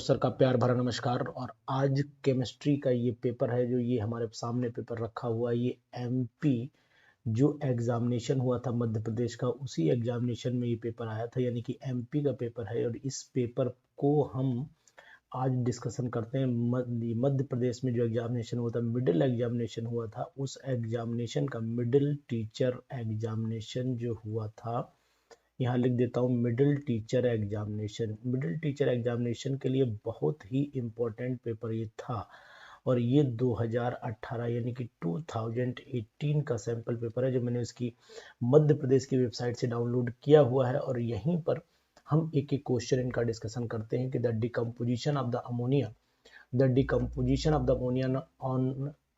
Sir का प्यार भरा नमस्कार। और आज केमिस्ट्री का ये पेपर है जो ये हमारे सामने पेपर रखा हुआ है। ये एमपी जो एग्जामिनेशन हुआ था मध्य प्रदेश का, उसी एग्जामिनेशन में ये पेपर आया था, यानी कि एमपी का पेपर है। और इस पेपर को हम आज डिस्कशन करते हैं। मध्य प्रदेश में जो एग्जामिनेशन हुआ था, मिडिल एग्जामिनेशन हुआ था, उस एग्जामिनेशन का मिडिल टीचर एग्जामिनेशन जो हुआ था, यहाँ लिख देता हूँ middle teacher examination. Middle teacher examination के लिए बहुत ही इम्पोर्टेंट पेपर ये था। और ये 2018 यानी कि 2018 का सैंपल पेपर है जो मैंने उसकी मध्य प्रदेश की वेबसाइट से डाउनलोड किया हुआ है। और यहीं पर हम एक एक क्वेश्चन इनका डिस्कशन करते हैं कि the decomposition of the ammonia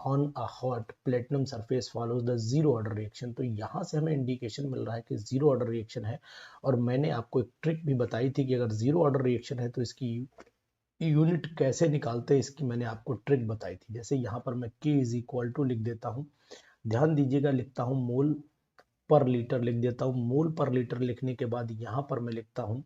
on a hot platinum surface follows the zero order reaction। तो यहाँ से हमें इंडिकेशन मिल रहा है कि जीरो ऑर्डर रिएक्शन है। और मैंने आपको एक ट्रिक भी बताई थी कि अगर जीरो ऑर्डर रिएक्शन है तो इसकी यूनिट कैसे निकालते हैं, इसकी मैंने आपको ट्रिक बताई थी। जैसे यहाँ पर मैं K इज इक्वल टू लिख देता हूँ, ध्यान दीजिएगा, लिखता हूँ मोल पर लीटर, लिख देता हूँ मोल पर लीटर। लिखने के बाद यहाँ पर मैं लिखता हूँ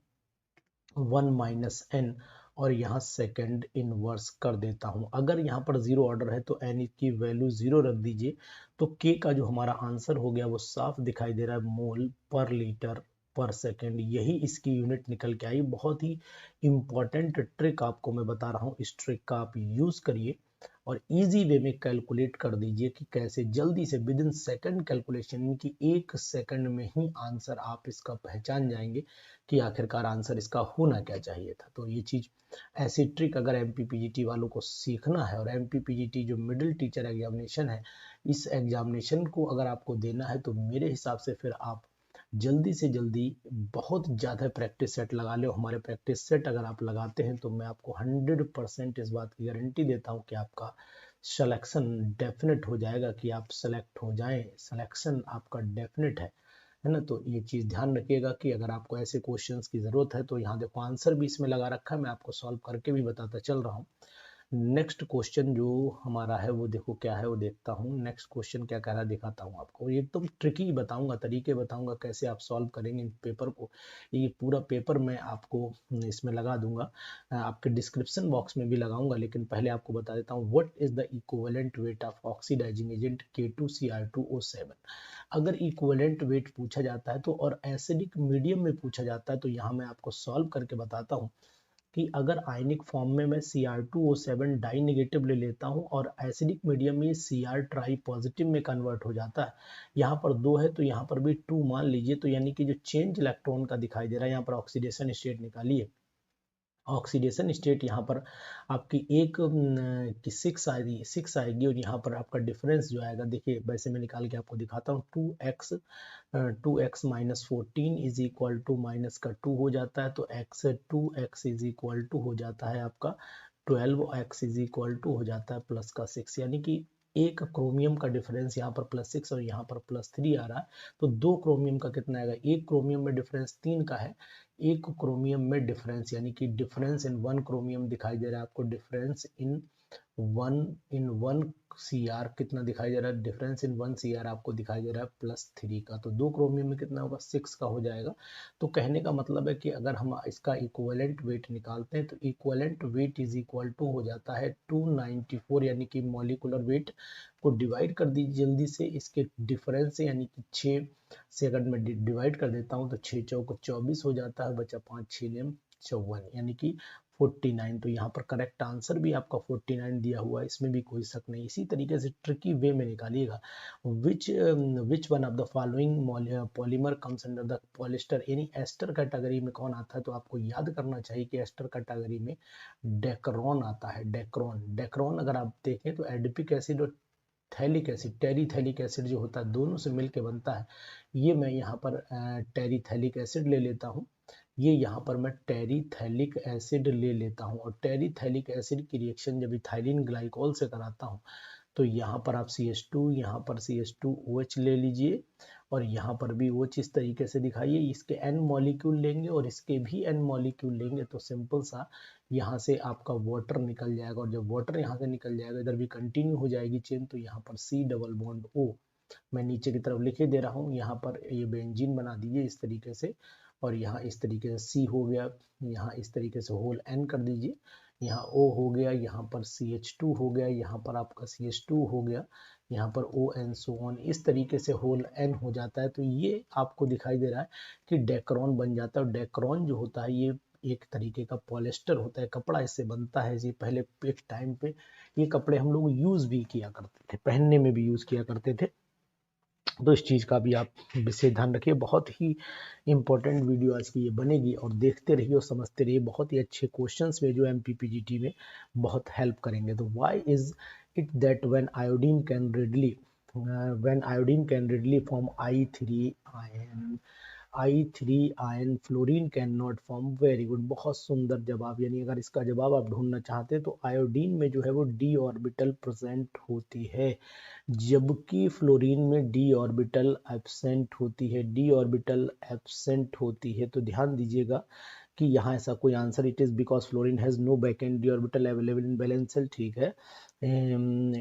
1 माइनस एन और यहाँ सेकेंड इनवर्स कर देता हूँ। अगर यहाँ पर जीरो ऑर्डर है तो एन की वैल्यू जीरो रख दीजिए, तो के का जो हमारा आंसर हो गया वो साफ दिखाई दे रहा है, मोल पर लीटर पर सेकेंड। यही इसकी यूनिट निकल के आई। बहुत ही इंपॉर्टेंट ट्रिक आपको मैं बता रहा हूँ, इस ट्रिक का आप यूज करिए और इजी वे में कैलकुलेट कर दीजिए कि कैसे जल्दी से विद इन सेकेंड कैलकुलेशन की एक सेकंड में ही आंसर आप इसका पहचान जाएंगे कि आखिरकार आंसर इसका होना क्या चाहिए था। तो ये चीज, ऐसी ट्रिक अगर एमपीपीजीटी वालों को सीखना है, और एमपीपीजीटी जो मिडिल टीचर एग्जामिनेशन है, इस एग्जामिनेशन को अगर आपको देना है तो मेरे हिसाब से फिर आप जल्दी से जल्दी बहुत ज़्यादा प्रैक्टिस सेट लगा लो। हमारे प्रैक्टिस सेट अगर आप लगाते हैं तो मैं आपको 100% इस बात की गारंटी देता हूं कि आपका सिलेक्शन डेफिनेट हो जाएगा, कि आप सेलेक्ट हो जाएं। सिलेक्शन आपका डेफिनेट है ना। तो ये चीज़ ध्यान रखिएगा कि अगर आपको ऐसे क्वेश्चंस की ज़रूरत है तो यहाँ देखो आंसर भी इसमें लगा रखा है, मैं आपको सॉल्व करके भी बताता चल रहा हूँ। नेक्स्ट क्वेश्चन जो हमारा है वो देखो क्या है, वो देखता हूँ। नेक्स्ट क्वेश्चन क्या कह रहा है दिखाता हूँ आपको। ये एकदम ट्रिकी बताऊंगा, तरीके बताऊंगा कैसे आप सॉल्व करेंगे इन पेपर को। ये पूरा पेपर मैं आपको इसमें लगा दूंगा, आपके डिस्क्रिप्शन बॉक्स में भी लगाऊंगा। लेकिन पहले आपको बता देता हूँ, what is the equivalent weight of oxidising agent K2Cr2O7। अगर इक्विवेलेंट वेट पूछा जाता है तो, और एसिडिक मीडियम में पूछा जाता है, तो यहाँ मैं आपको सॉल्व करके बताता हूँ कि अगर आयनिक फॉर्म में मैं Cr2O7 डाई नेगेटिव ले लेता हूं और एसिडिक मीडियम में Cr ट्राई पॉजिटिव में कन्वर्ट हो जाता है। यहाँ पर 2 है तो यहाँ पर भी 2 मान लीजिए। तो यानी कि जो चेंज इलेक्ट्रॉन का दिखाई दे रहा है, यहाँ पर ऑक्सीडेशन स्टेट निकालिए। ऑक्सीडेशन स्टेट यहाँ पर आपकी एक की 6 आएगी और यहाँ पर आपका डिफरेंस जो आएगा, देखिए वैसे मैं निकाल के आपको दिखाता हूँ। 2x minus 14 is equal to minus का 2 हो जाता है, तो 2x इज इक्वल टू हो जाता है आपका 12x इज इक्वल टू हो जाता है प्लस का 6। यानी कि एक क्रोमियम का डिफरेंस यहाँ पर +6 और यहाँ पर +3 आ रहा है। तो 2 क्रोमियम का कितना आएगा, एक क्रोमियम में डिफरेंस 3 का है, एक क्रोमियम में डिफरेंस यानी कि डिफरेंस इन 1 क्रोमियम दिखाई दे रहा है आपको। डिफरेंस इन वन Cr कितना दिखाई दे रहा है, डिफरेंस इन 1 Cr आपको दिखाई दे रहा है +3 का। तो 2 क्रोमियम में कितना होगा, 6 का हो जाएगा। तो कहने का मतलब है कि अगर हम इसका इक्विवेलेंट वेट निकालते हैं तो equivalent weight is equal to हो जाता है 294, यानी कि मॉलिक्यूलर वेट को डिवाइड कर दीजिए जल्दी से इसके डिफरेंस से, यानी कि 6 से अगर मैं डिवाइड कर देता हूँ तो 6 चौक 24 हो जाता है, बचा 5 6 नेम 54, यानी कि 49। तो यहाँ पर करेक्ट आंसर भी आपका 49 दिया हुआ है, इसमें भी कोई शक नहीं। इसी तरीके से ट्रिकी वे में निकालिएगा, which one of the following polymer comes under the polyester, यानी एस्टर कैटेगरी में कौन आता है। तो आपको याद करना चाहिए कि एस्टर कैटेगरी में डेक्रोन आता है। डेक्रोन अगर आप देखें तो एडिपिक एसिड और थैलिक एसिड, टेरीथैलिक एसिड जो होता है, दोनों से मिलके बनता है। ये मैं यहाँ पर टेरीथैलिक एसिड ले लेता हूँ, ये यहाँ पर मैं टेरीथैलिक एसिड ले लेता हूँ। और टेरीथैलिक एसिड की रिएक्शन जब इथाइलिन ग्लाइकोल से कराता हूँ तो यहाँ पर आप CH2, यहाँ पर CH2OH ले लीजिए और यहाँ पर भी OH इस तरीके से दिखाइए। इसके N मॉलिक्यूल लेंगे और इसके भी N मॉलिक्यूल लेंगे तो सिंपल सा यहाँ से आपका वाटर निकल जाएगा। और जब वाटर यहाँ से निकल जाएगा, इधर भी कंटिन्यू हो जाएगी चेन, तो यहाँ पर C डबल बॉन्ड O मैं नीचे की तरफ लिखे दे रहा हूँ। यहाँ पर ये बेंजीन बना दीजिए इस तरीके से, और यहाँ इस तरीके से C हो गया, यहाँ इस तरीके से होल N कर दीजिए। यहाँ O हो गया, यहाँ पर CH2 हो गया, यहाँ पर आपका CH2 हो गया, यहाँ पर O एंड सो ऑन, इस तरीके से होल N हो जाता है। तो ये आपको दिखाई दे रहा है कि डेक्रॉन बन जाता है। और डेक्रॉन जो होता है ये एक तरीके का पॉलिस्टर होता है, कपड़ा इससे बनता है। जी पहले एक टाइम पे ये कपड़े हम लोग यूज़ भी किया करते थे, पहनने में भी यूज़ किया करते थे। तो इस चीज़ का भी आप विशेष ध्यान रखिए। बहुत ही इंपॉर्टेंट वीडियो आज की ये बनेगी और देखते रहिए और समझते रहिए। बहुत ही अच्छे क्वेश्चंस में जो MPPGT में बहुत हेल्प करेंगे। तो why is it that when iodine can readily form I3 ion fluorine can not form? Very good, बहुत सुंदर जवाब। यानी अगर इसका जवाब आप ढूंढना चाहते हैं तो आयोडीन में जो है वो d ऑर्बिटल प्रेजेंट होती है, जबकि फ्लोरीन में d ऑर्बिटल एब्सेंट होती है। d ऑर्बिटल एब्सेंट होती है तो ध्यान दीजिएगा कि यहाँ ऐसा कोई answer, it is because fluorine has no vacant d orbital available in valence shell, ठीक है।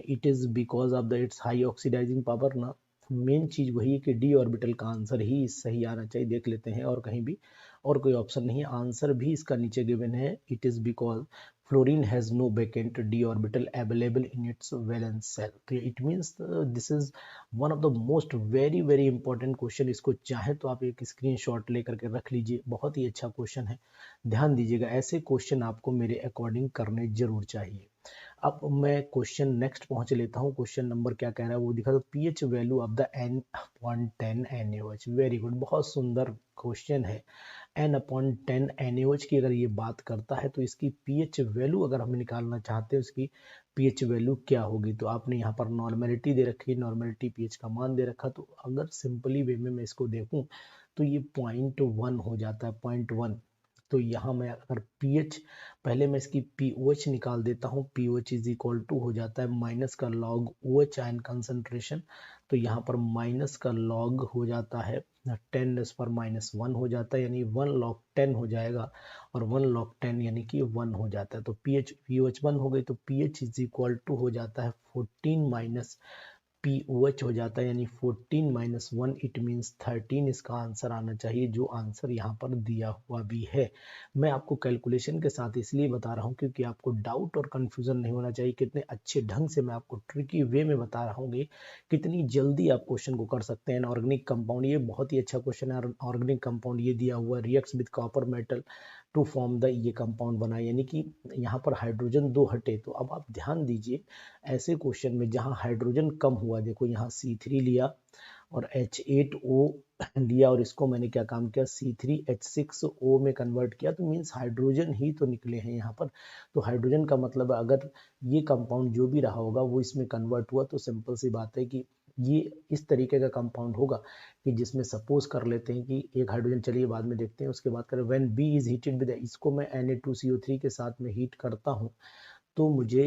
It is because of the its high oxidising power ना, मेन चीज वही है कि डी ऑर्बिटल का आंसर ही सही आना चाहिए। देख लेते हैं और कहीं भी और कोई ऑप्शन नहीं है, आंसर भी इसका नीचे गिवन है, it is because fluorine has no vacant D orbital available in its valence shell. तो it means this is one of the most very very important question. इसको चाहे तो आप एक स्क्रीनशॉट लेकर के रख लीजिए, बहुत ही अच्छा क्वेश्चन है। ध्यान दीजिएगा, ऐसे क्वेश्चन आपको मेरे अकॉर्डिंग करने जरूर चाहिए। अब मैं क्वेश्चन नेक्स्ट पहुंच लेता हूं। क्वेश्चन नंबर क्या कह रहा है वो दिखा दो। PH value of the N/10 NaOH। Very good, बहुत सुंदर क्वेश्चन है। N/10 NaOH की अगर ये बात करता है तो इसकी पीएच वैल्यू अगर हम निकालना चाहते हैं उसकी पीएच वैल्यू क्या होगी, तो आपने यहाँ पर नॉर्मेलिटी दे रखी है, नॉर्मेलिटी पीएच का मान दे रखा। तो अगर सिंपली वे में मैं इसको देखूं तो ये 0.1 हो जाता है, 0.1। तो यहाँ मैं अगर पीएच, पहले मैं इसकी पीओएच निकाल देता हूँ। पीओएच इज इक्वल टू हो जाता है माइनस का लॉग ओएच आयन कंसंट्रेशन। तो यहाँ पर माइनस का लॉग हो जाता है 10⁻⁻1 हो जाता है, यानी 1 log 10 हो जाएगा। और 1 log 10 यानी कि 1 हो जाता है। तो पीओएच 1 हो गई तो पीएच इज इक्वल टू हो जाता है 14 माइनस पीओएच हो जाता है, यानी 14 - 1 इट मीन्स 13 इसका आंसर आना चाहिए, जो आंसर यहाँ पर दिया हुआ भी है। मैं आपको कैलकुलेशन के साथ इसलिए बता रहा हूँ क्योंकि आपको डाउट और कंफ्यूजन नहीं होना चाहिए। कितने अच्छे ढंग से मैं आपको ट्रिकी वे में बता रहा हूँ, कितनी जल्दी आप क्वेश्चन को कर सकते हैं। ऑर्गेनिक कंपाउंड, ये बहुत ही अच्छा क्वेश्चन है। ऑर्गेनिक कंपाउंड ये दिया हुआ reacts with copper metal to form the, ये कंपाउंड बना, यानी कि यहाँ पर हाइड्रोजन 2 हटे। तो अब आप ध्यान दीजिए, ऐसे क्वेश्चन में जहाँ हाइड्रोजन कम हुआ, देखो यहाँ C3 लिया और H8O लिया और इसको मैंने क्या काम किया, C3H6O में कन्वर्ट किया, तो मीन्स हाइड्रोजन ही तो निकले हैं यहाँ पर। तो हाइड्रोजन का मतलब अगर ये कंपाउंड जो भी रहा होगा वो इसमें कन्वर्ट हुआ, तो सिंपल सी बात है कि ये इस तरीके का कंपाउंड होगा कि जिसमें सपोज कर लेते हैं कि एक हाइड्रोजन, चलिए बाद में देखते हैं, उसके बाद करें when B is heated with, इसको मैं Na2CO3 के साथ में हीट करता हूँ तो मुझे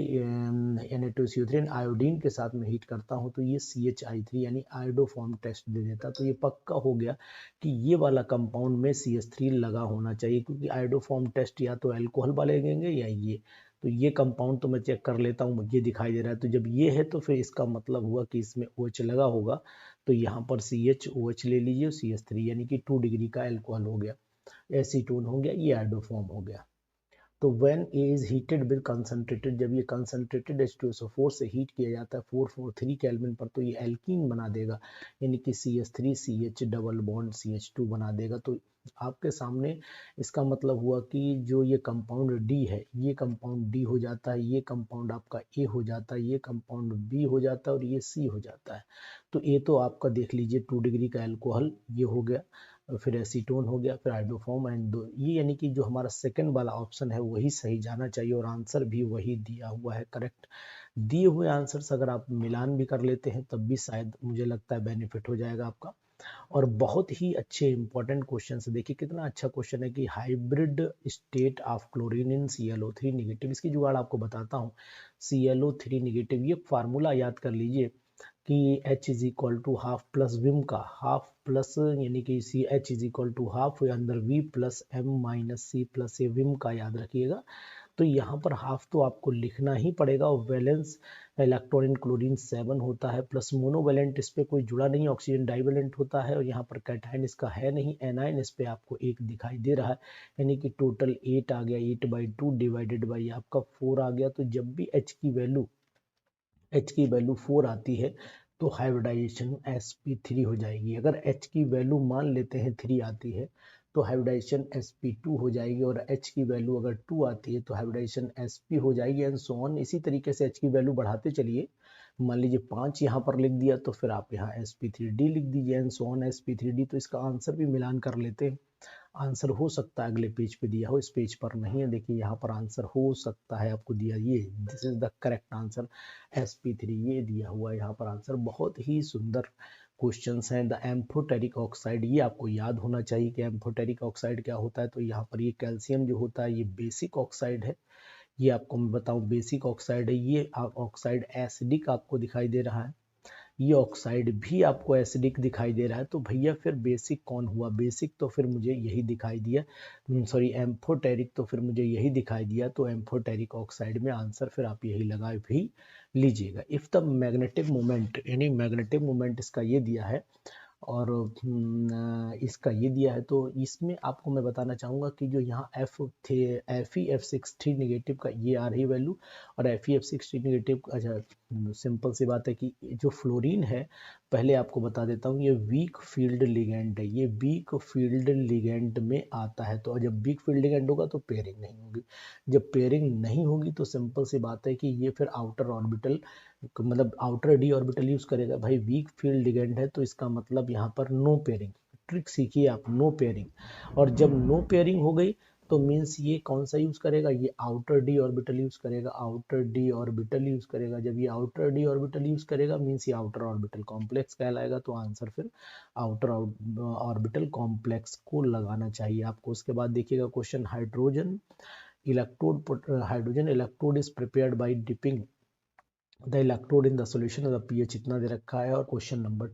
Na2CO3 आयोडीन के साथ में हीट करता हूँ तो ये CHI3 यानी आयोडोफॉर्म टेस्ट दे देता। तो ये पक्का हो गया कि ये वाला कंपाउंड में CH3 लगा होना चाहिए, क्योंकि आयोडोफॉर्म टेस्ट या तो अल्कोहल वाले लेंगे या ये। तो ये कंपाउंड तो मैं चेक कर लेता हूँ, मुझे दिखाई दे रहा है। तो जब ये है तो फिर इसका मतलब हुआ कि इसमें OH लगा होगा। तो यहाँ पर CHOH ले लीजिए, CH3 यानी कि 2 डिग्री का अल्कोहल हो गया, एसीटोन हो गया, ये आयोडोफॉर्म हो गया। तो when A is heated with concentrated, जब ये concentrated H2SO4 से हीट किया जाता है 443 केल्विन पर, तो ये एल्कीन बना देगा, यानी कि CH3CH डबल बॉन्ड CH2 बना देगा। तो आपके सामने इसका मतलब हुआ कि जो ये कंपाउंड D है, ये कंपाउंड D हो जाता है, ये कंपाउंड आपका A हो जाता है, ये कंपाउंड B हो जाता है और ये C हो जाता है। तो A तो आपका देख लीजिए 2 डिग्री का अल्कोहल ये हो गया, फिर एसीटोन हो गया, फिर हाइड्रोफॉर्म एंड 2, ये यानी कि जो हमारा सेकंड वाला ऑप्शन है वही सही जाना चाहिए और आंसर भी वही दिया हुआ है करेक्ट। दिए हुए आंसर्स अगर आप मिलान भी कर लेते हैं तब भी शायद मुझे लगता है बेनिफिट हो जाएगा आपका। और बहुत ही अच्छे इंपॉर्टेंट क्वेश्चन है। देखिए कितना अच्छा क्वेश्चन है कि hybrid state of chlorine in ClO3 negative. इसकी जुगाड़ आपको बताता हूँ। ClO3 निगेटिव, ये फार्मूला याद कर लीजिए कि H is equal to half plus विम का हाफ प्लस, यानी कि H is equal to half अंदर V plus M minus C plus A, विम का याद रखिएगा। तो यहाँ पर हाफ तो आपको लिखना ही पड़ेगा। और वैलेंस इलेक्ट्रॉन इन क्लोरीन 7 होता है, प्लस मोनोवैलेंट इस पे कोई जुड़ा नहीं, ऑक्सीजन डाइवैलेंट होता है। और यहाँ पर कैटायन इसका है नहीं, एनायन इस पे आपको 1 दिखाई दे रहा है, यानी कि टोटल 8 आ गया। 8/2 डिवाइडेड बाई आपका 4 आ गया। तो जब भी H की वैल्यू 4 आती है तो हाइब्रिडाइजेशन sp3 हो जाएगी। अगर H की वैल्यू मान लेते हैं 3 आती है तो हाइब्रिडाइजेशन sp2 हो जाएगी। और H की वैल्यू अगर 2 आती है तो हाइब्रिडाइजेशन sp हो जाएगी, एंड सो ऑन। इसी तरीके से H की वैल्यू बढ़ाते चलिए। मान लीजिए 5 यहाँ पर लिख दिया तो फिर आप यहाँ sp3d लिख दीजिए, एंड सो ऑन sp3d। तो इसका आंसर भी मिलान कर लेते हैं। आंसर हो सकता है अगले पेज पे दिया हो, इस पेज पर नहीं है। देखिए यहाँ पर आंसर हो सकता है आपको दिया, ये this is the correct answer sp3, ये दिया हुआ है यहाँ पर आंसर। बहुत ही सुंदर क्वेश्चंस हैं। द एम्फोटेरिक ऑक्साइड, ये आपको याद होना चाहिए कि एम्फोटेरिक ऑक्साइड क्या होता है। तो यहाँ पर ये कैल्शियम जो होता है ये बेसिक ऑक्साइड है। ये आपको मैं बताऊं बेसिक ऑक्साइड है। ये ऑक्साइड एसिडिक आपको दिखाई दे रहा है, ये ऑक्साइड भी आपको एसिडिक दिखाई दे रहा है। तो भैया फिर बेसिक कौन हुआ? बेसिक तो फिर मुझे यही दिखाई दिया, सॉरी एम्फोटेरिक तो फिर मुझे यही दिखाई दिया। तो एम्फोटेरिक ऑक्साइड में आंसर फिर आप यही लगा भी लीजिएगा। इफ द मैग्नेटिक मोमेंट, यानी मैग्नेटिक मोमेंट इसका ये दिया है और इसका ये दिया है। तो इसमें आपको मैं बताना चाहूँगा कि जो यहाँ Fe(F)63 नेगेटिव का ये आ रही वैल्यू, और Fe(F)63 नेगेटिव, अच्छा सिंपल सी बात है कि जो फ्लोरीन है, पहले आपको बता देता हूँ, ये वीक फील्ड लिगेंड है। ये वीक फील्ड लिगेंड में आता है। तो जब वीक फील्ड लिगेंड होगा तो पेयरिंग नहीं होगी। जब पेयरिंग नहीं होगी तो सिंपल सी बात है कि ये फिर आउटर ऑर्बिटल, मतलब आउटर डी ऑर्बिटल यूज करेगा। भाई वीक फील्ड लिगेंड है तो इसका मतलब यहाँ पर नो पेयरिंग। ट्रिक सीखिए आप, नो पेयरिंग। और जब नो पेयरिंग हो गई तो मीन्स ये कौन सा यूज करेगा? ये आउटर डी ऑर्बिटल यूज करेगा, आउटर डी ऑर्बिटल यूज करेगा। जब ये आउटर डी ऑर्बिटल यूज करेगा मीन्स ये आउटर ऑर्बिटल कॉम्प्लेक्स कहलाएगा। तो आंसर फिर आउटर ऑर्बिटल कॉम्प्लेक्स को लगाना चाहिए आपको। उसके बाद देखिएगा question, hydrogen electrode is prepared by dipping the electrode in the solution of the pH, इतना दे रखा है। और क्वेश्चन नंबर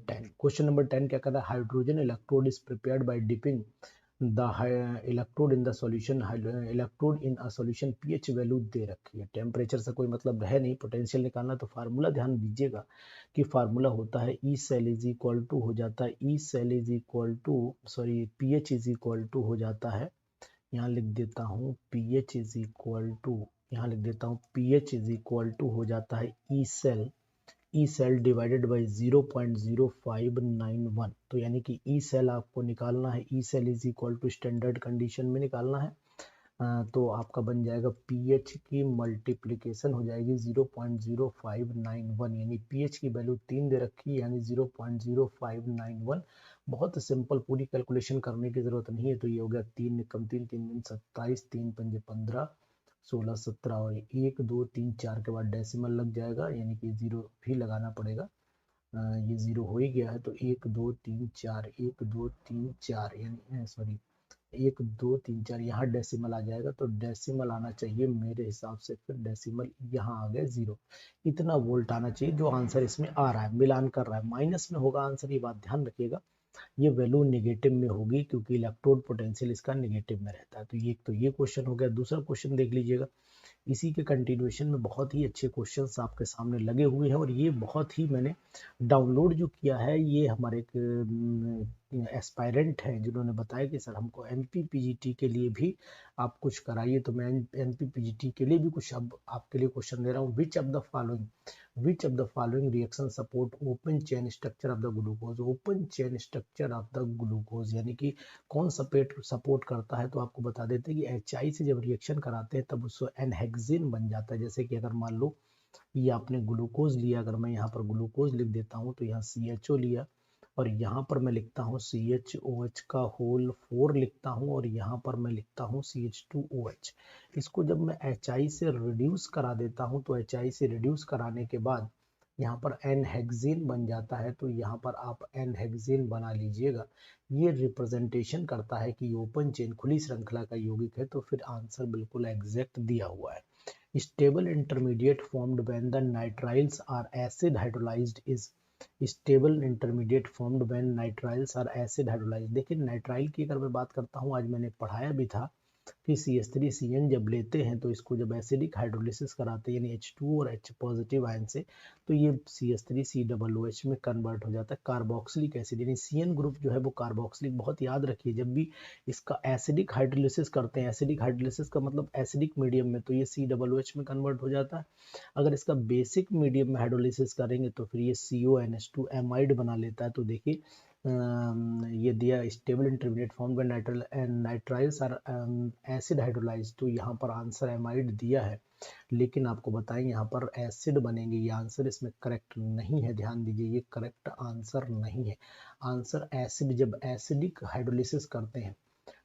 10 क्या कहता है? Hydrogen electrode is prepared by dipping the electrode in the solution, electrode in a solution, pH value दे रखी है। टेम्परेचर से कोई मतलब है नहीं, पोटेंशियल निकालना। तो फार्मूला ध्यान दीजिएगा कि फार्मूला होता है E cell is equal to, हो जाता है E cell is equal to, sorry pH is equal to हो जाता है, यहाँ लिख देता हूँ pH इज इक्वल टू, यहाँ लिख देता हूँ pH इज इक्वल टू हो जाता है ई सेल डिवाइडेड बाई 0.0591। तो यानी कि ई सेल आपको निकालना है, E cell is equal to standard condition में निकालना है। तो आपका बन जाएगा pH की मल्टीप्लिकेशन हो जाएगी 0.0591, यानी pH की वैल्यू 3 दे रखी है, यानी 0.0591। बहुत सिंपल, पूरी कैलकुलेशन करने की जरूरत नहीं है। तो ये हो गया 3 कम 3, 3 दूनी 27, 3 पंजे 15, 16, 17 और 1 2 3 4 के बाद डेसिमल लग जाएगा, यानी कि 0 भी लगाना पड़ेगा। ये 0 हो ही गया है। तो 1 2 3 4, 1 2 3 4, यानी सॉरी 1 2 3 4, यहाँ डेसिमल आ जाएगा। तो डेसिमल आना चाहिए मेरे हिसाब से, फिर डेसिमल यहाँ आ गया 0। इतना वोल्ट आना चाहिए जो आंसर इसमें आ रहा है, मिलान कर रहा है। माइनस में होगा आंसर, ये बात ध्यान रखिएगा। ये वैल्यू नेगेटिव में होगी क्योंकि इलेक्ट्रोड पोटेंशियल इसका नेगेटिव में रहता है। तो ये क्वेश्चन हो गया। दूसरा क्वेश्चन देख लीजिएगा, इसी के कंटिन्यूएशन में बहुत ही अच्छे क्वेश्चंस आपके सामने लगे हुए हैं। और ये बहुत ही मैंने डाउनलोड जो किया है, ये हमारे एक एस्पायरेंट हैं जिन्होंने बताया कि सर हमको एमपीपीजीटी के लिए भी आप कुछ कराइए। तो मैं एमपीपीजीटी के लिए भी कुछ अब आपके लिए क्वेश्चन दे रहा हूँ। Which of the following reaction support open chain structure of the glucose? Open chain structure of the glucose यानी कि कौन सपोर्ट करता है? तो आपको बता देते हैं कि HI से जब रिएक्शन कराते हैं तब उसको एनहेक्सिन बन जाता है। जैसे कि अगर मान लो ये आपने ग्लूकोज लिया, अगर मैं यहाँ पर ग्लूकोज लिख देता हूँ तो यहाँ CHO लिया, और यहाँ पर मैं लिखता हूँ CHOH का होल 4 लिखता हूँ, और यहाँ पर मैं लिखता हूँ CH2OH। इसको जब मैं HI से रिड्यूस करा देता हूँ तो HI से रिड्यूस कराने के बाद यहाँ पर एनहेक्सिन बन जाता है। तो यहाँ पर आप एनहेक्सिन बना लीजिएगा। ये रिप्रेजेंटेशन करता है कि ओपन चेन खुली श्रृंखला का यौगिक है। तो फिर आंसर बिल्कुल एग्जैक्ट दिया हुआ है। Stable intermediate formed when the nitriles are acid hydrolysed is, stable intermediate formed when nitriles are acid hydrolysed. देखिए नाइट्राइल की अगर मैं बात करता हूँ, आज मैंने पढ़ाया भी था कि CH3CN जब लेते हैं तो इसको जब एसिडिक हाइड्रोलिसिस कराते हैं यानी H2 और H पॉजिटिव आयन से, तो ये CH3COOH में कन्वर्ट हो जाता है कार्बोक्सिलिक एसिड, यानी CN ग्रुप जो है वो कार्बोक्सिलिक। बहुत याद रखिए, जब भी इसका एसिडिक हाइड्रोलिसिस करते हैं, एसिडिक हाइड्रोलिसिस का मतलब एसिडिक मीडियम में, तो ये COOH में कन्वर्ट हो जाता है। अगर इसका बेसिक मीडियम में हाइड्रोलिसिस करेंगे तो फिर ये CONH2 एमाइड बना लेता है। तो देखिए ये दिया स्टेबल इंटरमीडिएट फॉर्म में nitrile and nitriles are acid hydrolyse, तो यहाँ पर आंसर एमाइड दिया है, लेकिन आपको बताएं यहाँ पर एसिड बनेंगे, ये आंसर इसमें करेक्ट नहीं है। ध्यान दीजिए, ये करेक्ट आंसर नहीं है। आंसर एसिड, जब एसिडिक हाइड्रोलिसिस करते हैं,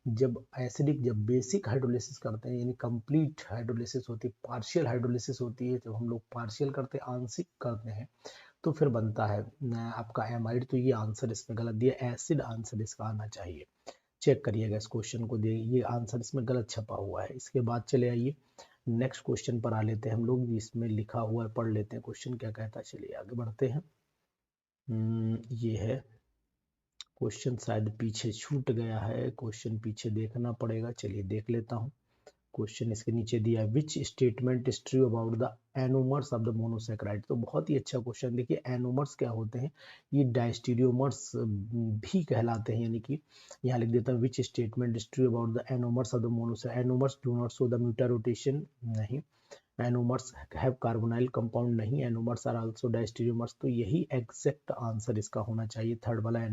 जब बेसिक हाइड्रोलिसिस करते हैं यानी कंप्लीट हाइड्रोलिसिस होती है, पार्शियल हाइड्रोलिसिस होती है, जब हम लोग पार्शियल करते हैं, आंशिक करते हैं, तो फिर बनता है आपका एमाइड। तो ये आंसर इसमें गलत दिया, एसिड आंसर इसका आना चाहिए। चेक करिएगा इस क्वेश्चन को, ये आंसर इसमें गलत छपा हुआ है। इसके बाद चले आइए नेक्स्ट क्वेश्चन पर आ लेते हैं हम लोग, जिसमें लिखा हुआ है, पढ़ लेते हैं क्वेश्चन क्या कहता है। चलिए आगे बढ़ते हैं। ये है क्वेश्चन, शायद पीछे छूट गया है, क्वेश्चन पीछे देखना पड़ेगा। चलिए देख लेता हूँ। क्वेश्चन इसके नीचे दिया है, विच statement is true about the anomers of the monosaccharide. तो बहुत ही अच्छा क्वेश्चन। देखिए एनोमर्स क्या होते हैं, ये डायस्टीरियोमर्स भी कहलाते हैं, यानी कि यहाँ लिख देता हूँ, which statement is true about the anomers of the monosaccharide. Anomers do not show the mutarotation, नहीं। एनोमर्स हैव कार्बोनाइल कंपाउंड, नहीं। एनोमर्स आर आल्सो डायस्टीरियोमर्स, तो यही एग्जैक्ट आंसर इसका होना चाहिए, थर्ड वाला।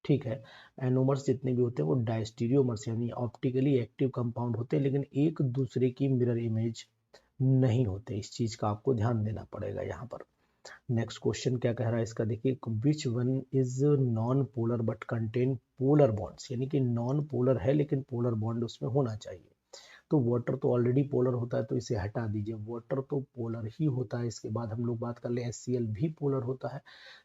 ठीक है, एनोमर्स जितने भी होते हैं वो डायस्टीरियोमर्स यानी ऑप्टिकली एक्टिव कंपाउंड होते हैं, लेकिन एक दूसरे की मिरर इमेज नहीं होते। इस चीज का आपको ध्यान देना पड़ेगा यहाँ पर। नेक्स्ट क्वेश्चन क्या कह रहा है इसका, देखिए, which one is non polar but contain polar bonds, यानी कि नॉन पोलर है लेकिन पोलर बॉन्ड उसमें होना चाहिए। तो वाटर तो ऑलरेडी पोलर होता है, तो इसे हटा दीजिए, वाटर तो पोलर ही होता है। इसके बाद हम लोग बात कर ले, HCl भी पोलर होता है।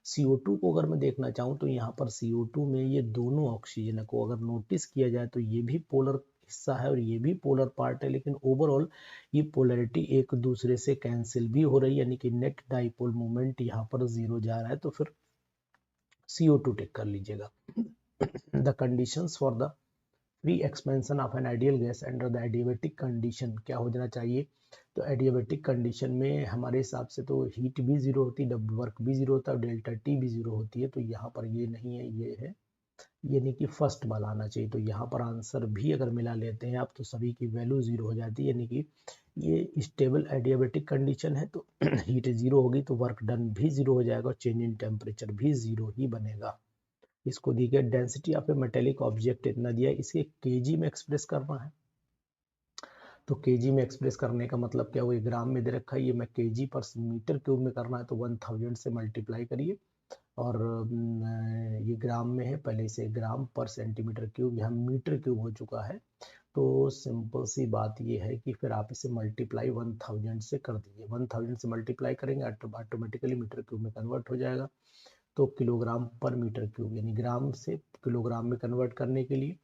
CO2 को अगर मैं देखना चाहूँ तो यहाँ पर CO2 में ये दोनों ऑक्सीजन को अगर नोटिस किया जाए तो ये भी पोलर हिस्सा है और ये भी पोलर पार्ट है, लेकिन ओवरऑल ये पोलरिटी एक दूसरे से कैंसिल भी हो रही है, यानी कि नेट डाइपोल मोमेंट यहाँ पर 0 जा रहा है। तो फिर CO2 टिक कर लीजिएगा। The conditions for the free expansion of an ideal gas under the adiabatic condition क्या हो जाना चाहिए। तो एडियाबेटिक कंडीशन में हमारे हिसाब से तो हीट भी 0 होती है, वर्क भी 0 होता है, डेल्टा टी भी 0 होती है। तो यहाँ पर ये नहीं है, ये है, यानी कि फर्स्ट वाला आना चाहिए। तो यहाँ पर आंसर भी अगर मिला लेते हैं आप तो सभी की वैल्यू 0 हो जाती है, यानी कि ये स्टेबल एडियाबेटिक कंडीशन है। तो हीट 0 होगी तो वर्क डन भी 0 हो जाएगा और चेंज इन टेम्परेचर भी 0 ही बनेगा। इसको दी गई density of A metallic object इतना दिया, इसे केजी में एक्सप्रेस करना है। तो केजी में एक्सप्रेस करने का मतलब क्या, वो ग्राम में दे रखा है, ये मैं केजी पर मीटर क्यूब में करना है, तो 1000 से मल्टीप्लाई करिए। और ये ग्राम में है, पहले से ग्राम पर सेंटीमीटर क्यूब, यहाँ मीटर क्यूब हो चुका है। तो सिंपल सी बात ये है कि फिर आप इसे मल्टीप्लाई 1000 से कर दीजिए। 1000 से मल्टीप्लाई करेंगे ऑटोमेटिकली मीटर क्यूब में कन्वर्ट हो जाएगा। तो किलोग्राम पर मीटर क्यूब, यानी ग्राम से किलोग्राम में कन्वर्ट करने के लिए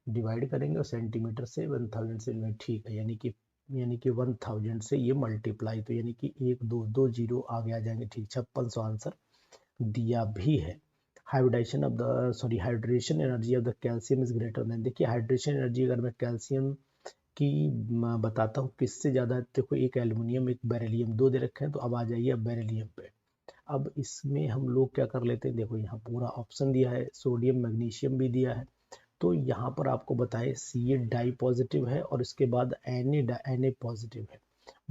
डिवाइड करेंगे और सेंटीमीटर से 1000 से, ठीक है, यानी कि 1000 से ये मल्टीप्लाई, तो यानी कि 1 2 2 जीरो आगे आ जाएंगे। ठीक, 5600 आंसर दिया भी है। Hybridisation of the hydration energy of the calcium is greater than. देखिए हाइड्रेशन एनर्जी अगर मैं कैल्शियम की बताता हूँ किससे ज़्यादा है, देखो एक एल्युमिनियम एक बेरिलियम, 2 दे रखे हैं। तो अब आ जाइए अब बेरिलियम पे। अब इसमें हम लोग क्या कर लेते हैं, देखो यहाँ पूरा ऑप्शन दिया है, सोडियम मैग्नीशियम भी दिया है। तो यहाँ पर आपको बताए Ca डाई पॉजिटिव है और इसके बाद Na पॉजिटिव है,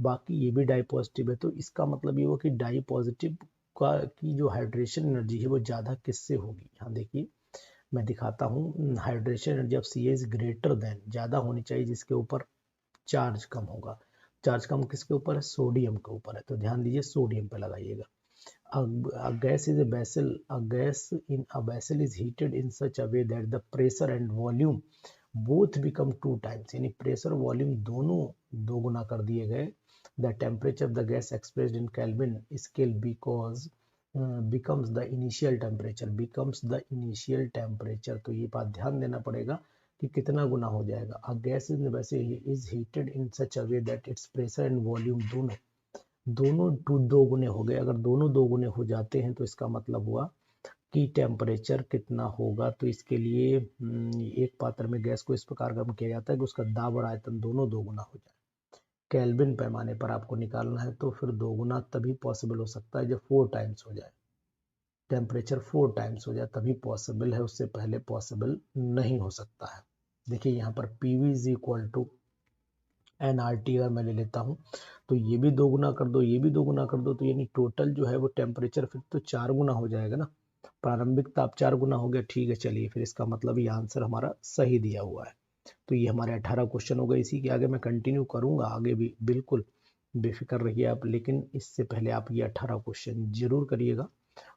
बाकी ये भी डाई पॉजिटिव है। तो इसका मतलब ये हुआ कि डाई पॉजिटिव का की जो हाइड्रेशन एनर्जी है वो ज़्यादा किससे होगी। यहाँ देखिए मैं दिखाता हूँ, hydration energy of Ca is greater then, ज़्यादा होनी चाहिए जिसके ऊपर चार्ज कम होगा। चार्ज कम किसके ऊपर है, सोडियम के ऊपर है। तो ध्यान दीजिए सोडियम पे लगाइएगा। A gas is a vessel. A gas in a vessel is heated in such a way that the pressure and volume both become 2 times. यानी प्रेशर वॉल्यूम दोनों 2 गुना कर दिए गए। The temperature of the gas expressed in Kelvin scale because becomes the initial temperature. तो ये बात ध्यान देना पड़ेगा कि कितना गुना हो जाएगा। A gas is heated in such a way that its pressure and volume दोनों 2 गुने हो गए। अगर दोनों 2 गुने हो जाते हैं तो इसका मतलब हुआ की टेम्परेचर कितना होगा। तो इसके लिए एक पात्र में गैस को इस प्रकार गर्म किया जाता है कि उसका दाब और आयतन दोनों दोगुना हो जाए। केल्विन पैमाने पर आपको निकालना है, तो फिर दोगुना तभी पॉसिबल हो सकता है जब 4 टाइम्स हो जाए, टेम्परेचर 4 टाइम्स हो जाए तभी पॉसिबल है, उससे पहले पॉसिबल नहीं हो सकता है। देखिए यहाँ पर PV is equal to NRT अगर मैं ले लेता हूँ तो ये भी दोगुना कर दो, ये भी दोगुना कर दो, तो यानी टोटल जो है वो टेम्परेचर फिर तो 4 गुना हो जाएगा ना। प्रारंभिक ताप 4 गुना हो गया, ठीक है चलिए, फिर इसका मतलब ये आंसर हमारा सही दिया हुआ है। तो ये हमारे 18 क्वेश्चन हो गए। इसी के आगे मैं कंटिन्यू करूंगा, आगे भी बिल्कुल बेफिक्र रहिए आप, लेकिन इससे पहले आप ये 18 क्वेश्चन जरूर करिएगा।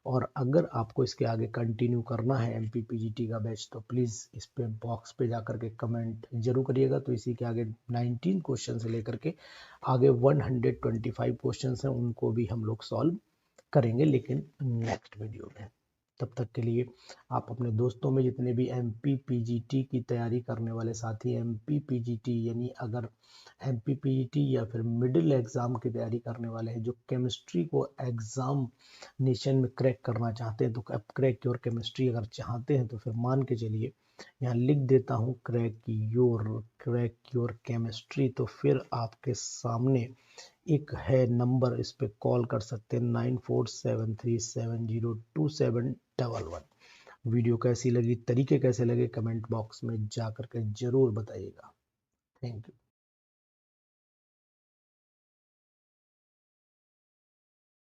और अगर आपको इसके आगे कंटिन्यू करना है MPPGT का बैच, तो प्लीज़ इस पे बॉक्स पे जाकर के कमेंट जरूर करिएगा। तो इसी के आगे 19 क्वेश्चन से लेकर के आगे 125 क्वेश्चन हैं, उनको भी हम लोग सॉल्व करेंगे, लेकिन नेक्स्ट वीडियो में। तब तक के लिए आप अपने दोस्तों में जितने भी MPPGT की तैयारी करने वाले साथी, MPPGT यानी अगर MPPGT या फिर मिडिल एग्जाम की तैयारी करने वाले हैं, जो केमिस्ट्री को एग्जाम नेशन में क्रैक करना चाहते हैं, तो क्रैक योर केमिस्ट्री अगर चाहते हैं तो फिर मान के चलिए, यहाँ लिख देता हूँ क्रैक योर केमिस्ट्री। तो फिर आपके सामने एक है नंबर, इस पे कॉल कर सकते हैं 9473702711। वीडियो कैसी लगी, तरीके कैसे लगे, कमेंट बॉक्स में जा करके जरूर बताइएगा। Thank you.